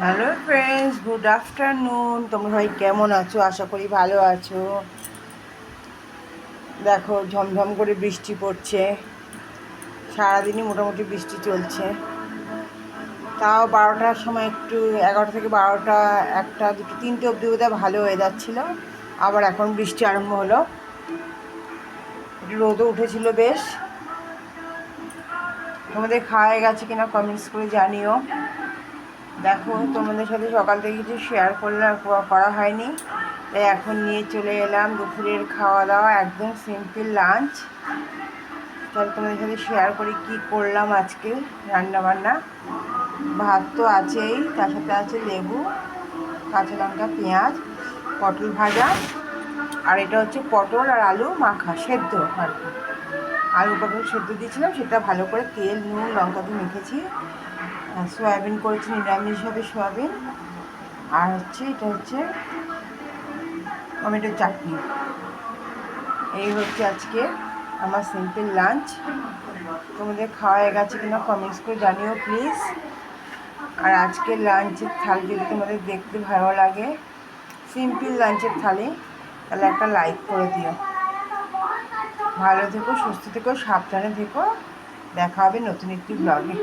Hello friends, good afternoon. তোমরা সবাই কেমন আছো? আশা করি ভালো আছো। দেখো, ঝমঝম করে বৃষ্টি পড়ছে। সারাদিনই মোটামুটি বৃষ্টি চলছে। তাও 12টার সময় একটু, 11টা থেকে 12টা, 1টা, 2টো, 3টে অবধি বোধহয় ভালো ওয়েদার ছিল। আবার এখন বৃষ্টি আরম্ভ হলো। একটু রোদও উঠেছিল বেশ। তোমাদের খাওয়া হয়ে গেছে কিনা কমেন্টস করে জানিও। দেখো, তোমাদের সাথে সকাল থেকে কিছু শেয়ার করা হয়নি, তাই এখন নিয়ে চলে এলাম দুপুরের খাওয়া দাওয়া, একদম সিম্পল লাঞ্চ। তাহলে তোমাদের সাথে শেয়ার করি কী করলাম আজকে রান্নাবান্না। ভাত তো আছেই, তার সাথে আছে লেবু, কাঁচা লঙ্কা, পেঁয়াজ, পটল ভাজা, আর এটা হচ্ছে পটল আর আলু মাখা সেদ্ধ আর কি। আলু পটল সেদ্ধ দিয়েছিলাম, সেটা ভালো করে তেল, নুন, লঙ্কা দিয়ে মেখেছি। সয়াবিন করেছি, নিরামিষ হবে সয়াবিন। আর এটা হচ্ছে টমেটোর চাটনি। এই হচ্ছে আজকে আমার সিম্পল লাঞ্চ। তোমাদের খাওয়া হয়ে গেছে কিনা কমেন্টস করে জানিও প্লিজ। আর আজকের লাঞ্চের থালি যদি তোমাদের দেখতে ভালো লাগে, সিম্পল লাঞ্চের থালি, তাহলে একটা লাইক করে দিও। ভালো থেকো, সুস্থ থেকো, সাবধানে থেকো। দেখা হবে নতুন একটি ব্লগে।